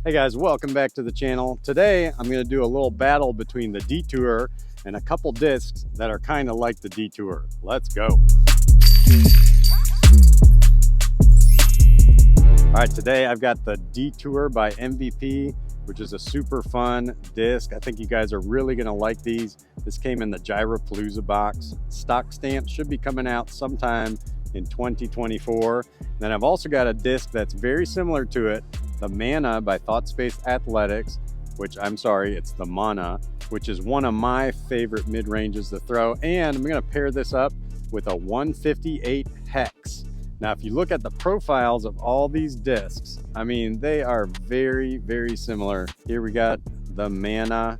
Hey guys, welcome back to the channel. Today I'm going to do a little battle between the DETOUR and a couple discs that are kind of like the DETOUR. Let's go. All right, today I've got the DETOUR by MVP, which is a super fun disc. I think you guys are really going to like these. This came in the Gyropalooza box. Stock stamp should be coming out sometime in 2024. Then I've also got a disc that's very similar to it, the Mana by ThoughtSpace Athletics, which it's the Mana, which is one of my favorite mid-ranges to throw. And I'm gonna pair this up with a 158 HEX. Now, if you look at the profiles of all these discs, I mean, they are very, very similar. Here we got the Mana,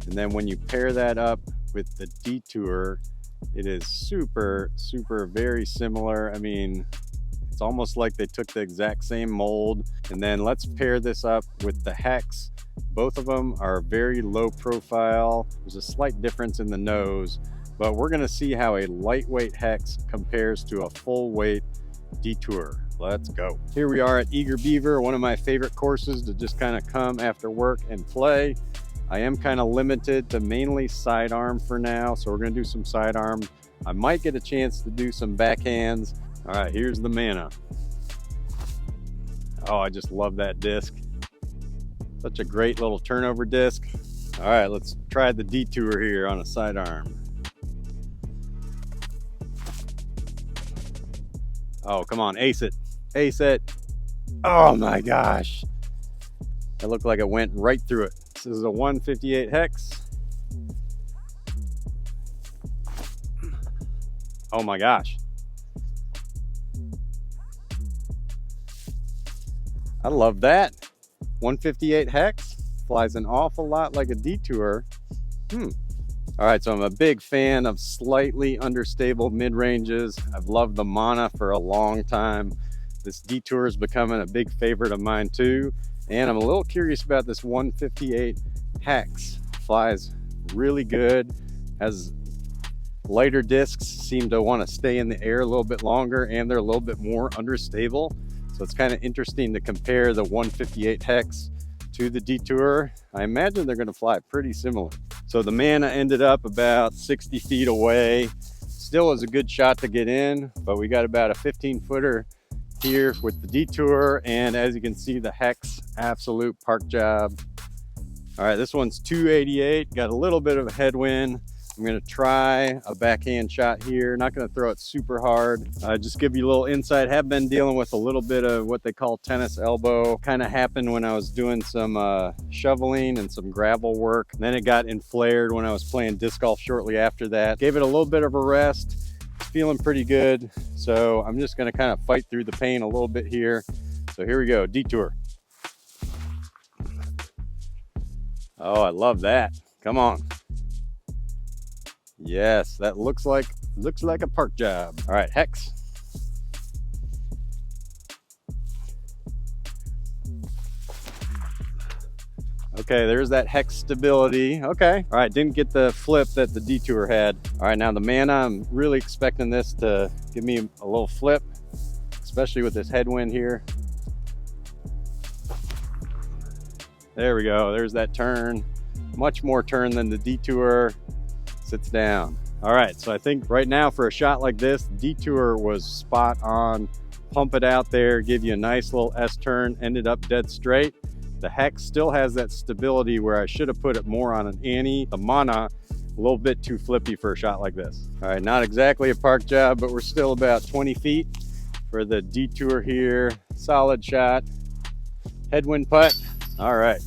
and then when you pair that up with the DETOUR, it is super, super very similar. I mean, it's almost like they took the exact same mold. And then let's pair this up with the HEX. Both of them are very low profile. There's a slight difference in the nose, but we're gonna see how a lightweight HEX compares to a full weight DETOUR. Let's go. Here we are at Eager Beaver, one of my favorite courses to just kind of come after work and play. I am kind of limited to mainly sidearm for now, so we're gonna do some sidearm. I might get a chance to do some backhands. All right, here's the Mana. Oh, I just love that disc. Such a great little turnover disc. All right, let's try the DETOUR here on a sidearm. Oh, come on, ace it, ace it. Oh my gosh. It looked like it went right through it. This is a 158 HEX. Oh my gosh. I love that. 158 HEX flies an awful lot like a DETOUR. All right, so I'm a big fan of slightly understable mid-ranges. I've loved the Mana for a long time. This DETOUR is becoming a big favorite of mine too. And I'm a little curious about this 158 HEX. Flies really good. Has lighter discs, seem to want to stay in the air a little bit longer, and they're a little bit more understable. So it's kind of interesting to compare the 158 HEX to the DETOUR. I imagine they're going to fly pretty similar. So the Mana ended up about 60 feet away. Still is a good shot to get in, but we got about a 15-footer here with the DETOUR, and as you can see, the HEX, absolute park job. All right, this one's 288, got a little bit of a headwind. I'm gonna try a backhand shot here. Not gonna throw it super hard. Just give you a little insight. Have been dealing with a little bit of what they call tennis elbow. Kind of happened when I was doing some shoveling and some gravel work. Then it got inflared when I was playing disc golf shortly after that. Gave it a little bit of a rest. Feeling pretty good. So I'm just gonna kind of fight through the pain a little bit here. So here we go, DETOUR. Oh, I love that. Come on. Yes, that looks like a park job. All right, HEX. Okay, there's that HEX stability. Okay, all right, didn't get the flip that the DETOUR had. All right, now the Mana, I'm really expecting this to give me a little flip, especially with this headwind here. There we go, there's that turn. Much more turn than the DETOUR. Sits down. All right, so I think right now for a shot like this, DETOUR was spot on. Pump it out there, give you a nice little S-turn, ended up dead straight. The HEX still has that stability where I should have put it more on an ante. The Mana, a little bit too flippy for a shot like this. All right, not exactly a park job, but we're still about 20 feet for the DETOUR here. Solid shot, headwind putt. All right.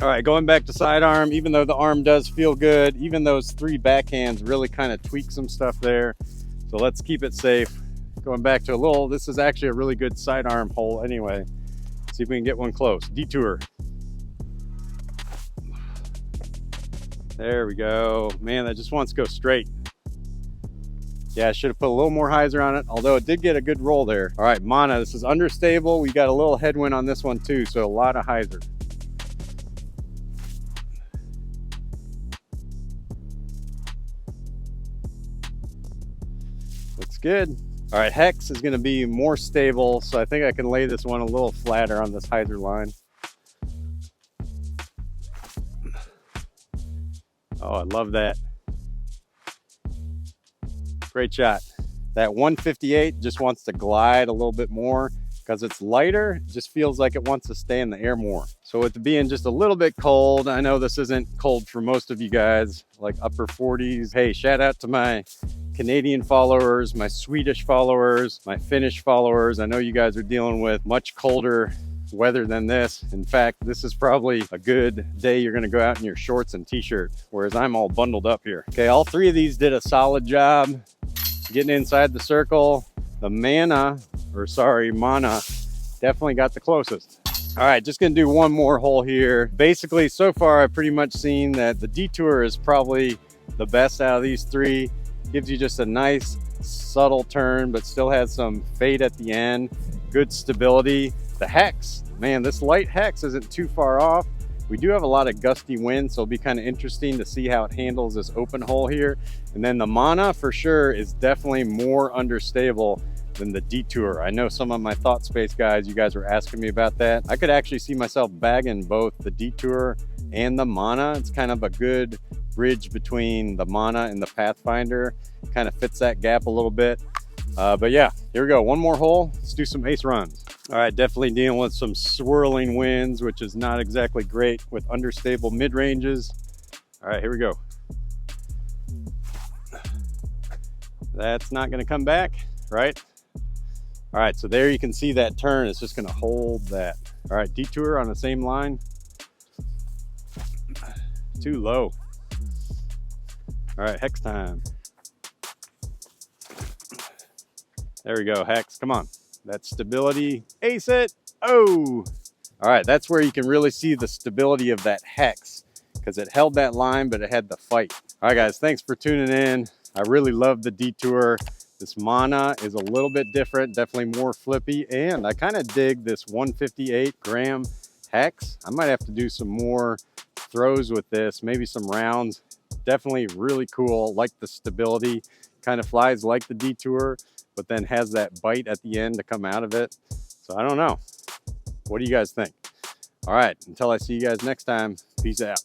All right, going back to sidearm, even though the arm does feel good, even those 3 backhands really kind of tweak some stuff there. So let's keep it safe. Going back to this is actually a really good sidearm hole anyway. See if we can get one close. DETOUR. There we go. Man, that just wants to go straight. Yeah, I should have put a little more hyzer on it, although it did get a good roll there. All right, Mana, this is understable. We got a little headwind on this one too, so a lot of hyzer. Looks good. All right, HEX is going to be more stable, so I think I can lay this one a little flatter on this hyzer line. Oh, I love that. Great shot. That 158 just wants to glide a little bit more because it's lighter. It just feels like it wants to stay in the air more. So with it being just a little bit cold, I know this isn't cold for most of you guys, like upper 40s. Hey, shout out to my Canadian followers, my Swedish followers, my Finnish followers. I know you guys are dealing with much colder weather than this. In fact, this is probably a good day you're gonna go out in your shorts and t-shirt, whereas I'm all bundled up here. Okay, all three of these did a solid job getting inside the circle. The mana definitely got the closest. All right, just gonna do one more hole here. Basically, so far I've pretty much seen that the DETOUR is probably the best out of these three. Gives you just a nice subtle turn, but still has some fade at the end. Good stability. The HEX, man, this light HEX isn't too far off. We do have a lot of gusty wind, so it'll be kind of interesting to see how it handles this open hole here. And then the mana for sure is definitely more understable than the DETOUR. I know some of my thought space guys, you guys were asking me about that. I could actually see myself bagging both the DETOUR and the mana. It's kind of a good bridge between the mana and the Pathfinder. Kind of fits that gap a little bit. But yeah, here we go. One more hole. Let's do some ace runs. All right, definitely dealing with some swirling winds, which is not exactly great with understable mid-ranges. All right, here we go. That's not gonna come back, right? All right, so there you can see that turn. It's just gonna hold that. All right, DETOUR on the same line. Too low. All right, HEX time. There we go, HEX, come on. That stability, ace it, oh! All right, that's where you can really see the stability of that HEX because it held that line, but it had the fight. All right, guys, thanks for tuning in. I really love the DETOUR. This mana is a little bit different, definitely more flippy, and I kind of dig this 158 gram HEX. I might have to do some more throws with this, maybe some rounds. Definitely really cool, like the stability. Kind of flies like the DETOUR, but then has that bite at the end to come out of it. So I don't know. What do you guys think? All right, until I see you guys next time, peace out.